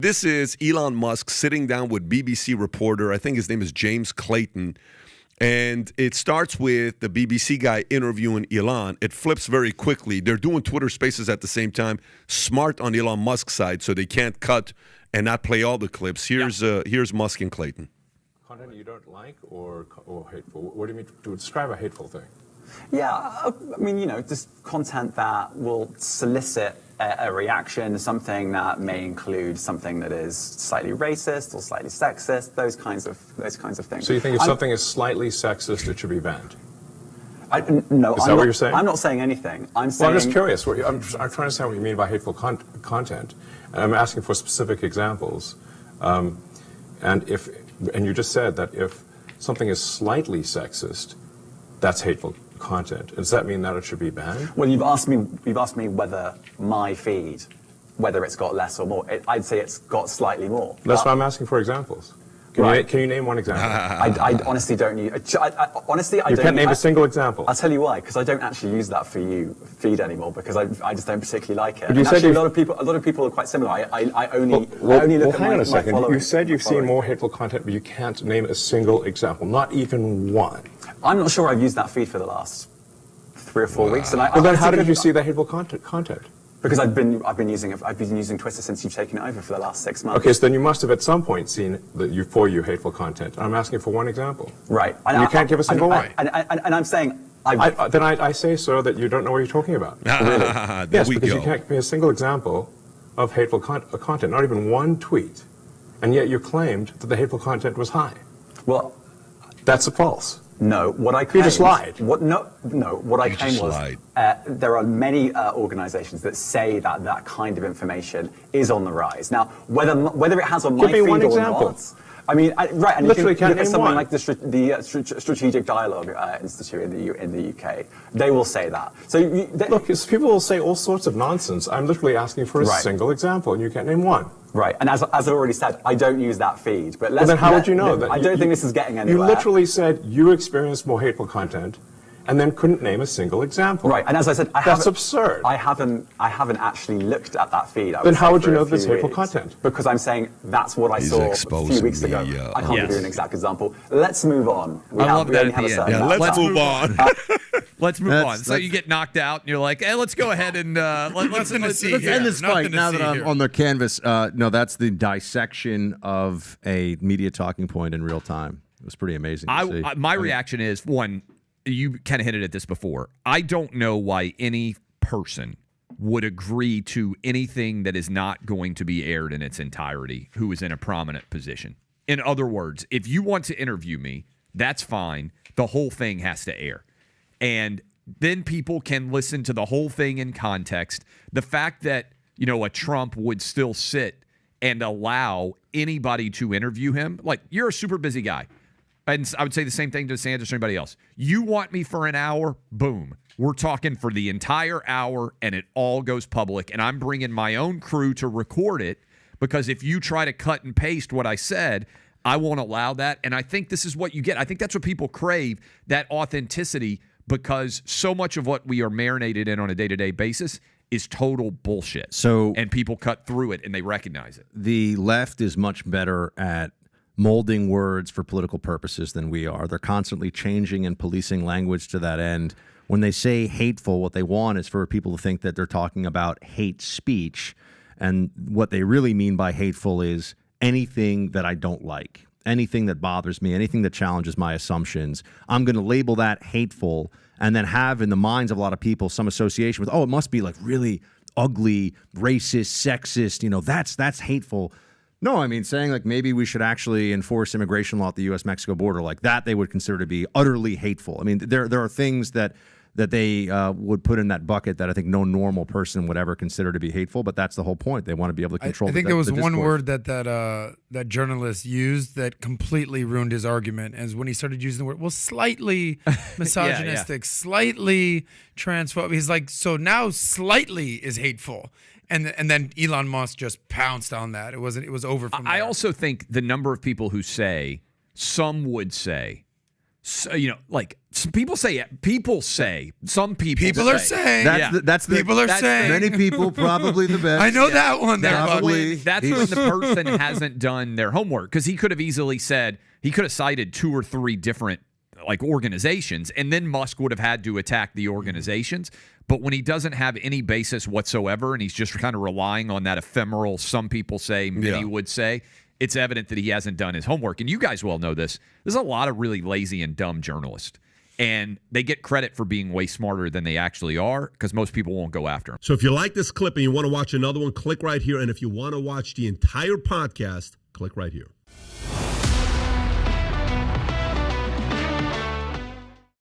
This is Elon Musk sitting down with BBC reporter. I think his name is James Clayton. And it starts with the BBC guy interviewing Elon. It flips very quickly. They're doing Twitter Spaces at the same time. Smart on Elon Musk's side, so they can't cut and not play all the clips. Here's Musk and Clayton. Content you don't like or hateful? What do you mean to describe a hateful thing? Yeah, I mean, just content that will solicit a reaction, something that may include something that is slightly racist or slightly sexist, those kinds of things. So you think if something is slightly sexist, it should be banned? No, is that what you're saying? I'm not saying anything. I'm saying. Well, I'm just curious. I'm trying to understand what you mean by hateful content, and I'm asking for specific examples. And you just said that if something is slightly sexist, that's hateful content. Does that mean that it should be banned? Well, you've asked me whether my feed, whether it's got less or more. I'd say it's got slightly more. That's why I'm asking for examples. Can you name one example? I honestly don't use. Honestly, I you don't. Can't name a single example. I'll tell you why. Because I don't actually use that for you feed anymore. Because I just don't particularly like it. But you said actually, a lot of people are quite similar. I only look at hang on a second. following. You said you've seen more hateful content, but you can't name a single example, not even one. I'm not sure I've used that feed for the last 3 or 4 weeks. And then how did you see the hateful content? Because I've been using Twitter since you've taken it over for the last 6 months. Okay, so then you must have at some point seen for you hateful content. I'm asking for one example. Right. And you can't give a single one. And I'm saying. Then I say, sir, that you don't know what you're talking about. Really? Yes, because you can't give me a single example of hateful content, not even one tweet, and yet you claimed that the hateful content was high. Well, that's false. No, what I claimed... You just lied. What I claimed was there are many organizations that say that kind of information is on the rise. Now, whether it has on my feed or not... I mean, right, and literally you can look at something one. like the Strategic Dialogue Institute in the UK. They will say that. So look, people will say all sorts of nonsense. I'm literally asking for a single example, and you can't name one. Right, and as I've already said, I don't use that feed. But then how would you know that? I don't think this is getting anywhere. You literally said you experienced more hateful content, and then couldn't name a single example. Right, and as I said, that's absurd. I haven't actually looked at that feed. Then how would you know this hateful content? Because I'm saying that's what I saw a few weeks ago. I can't give you an exact example. Let's move on. I love that at the end. Yeah, let's move on. Let's move on. So you get knocked out, and you're like, hey, let's go ahead and let's end this fight. Now that I'm on the canvas, no, that's the dissection of a media talking point in real time. It was pretty amazing to see. My reaction is, one, you kind of hinted at this before. I don't know why any person would agree to anything that is not going to be aired in its entirety who is in a prominent position. In other words, if you want to interview me, that's fine. The whole thing has to air. And then people can listen to the whole thing in context. The fact that, a Trump would still sit and allow anybody to interview him, like, you're a super busy guy. And I would say the same thing to DeSantis or anybody else. You want me for an hour? Boom. We're talking for the entire hour, and it all goes public. And I'm bringing my own crew to record it, because if you try to cut and paste what I said, I won't allow that. And I think this is what you get. I think that's what people crave, that authenticity, because so much of what we are marinated in on a day-to-day basis is total bullshit. And people cut through it, and they recognize it. The left is much better at molding words for political purposes than we are. They're constantly changing and policing language to that end. When they say hateful, what they want is for people to think that they're talking about hate speech. And what they really mean by hateful is anything that I don't like, anything that bothers me, anything that challenges my assumptions. I'm going to label that hateful and then have in the minds of a lot of people some association with, it must be like really ugly, racist, sexist, that's hateful. No, I mean, saying like maybe we should actually enforce immigration law at the U.S.-Mexico border, like that they would consider to be utterly hateful. I mean, there are things that they would put in that bucket that I think no normal person would ever consider to be hateful, but that's the whole point. They want to be able to control. I think there was one word that journalist used that completely ruined his argument, as when he started using the word, slightly misogynistic, slightly transphobic. He's like, so now slightly is hateful. And then Elon Musk just pounced on that. It was over from there. I also think the number of people who say, some would say, So, like some people say, some people People are saying. People are saying. Many people, probably the best. I know that one there, Probably. buddy. That's when the person hasn't done their homework, because he could have easily said, he could have cited 2 or 3 different like organizations, and then Musk would have had to attack the organizations. But when he doesn't have any basis whatsoever, and he's just kind of relying on that ephemeral, some people say, many would say, it's evident that he hasn't done his homework. And you guys well know this. There's a lot of really lazy and dumb journalists, and they get credit for being way smarter than they actually are, because most people won't go after them. So if you like this clip and you want to watch another one, click right here. And if you want to watch the entire podcast, click right here.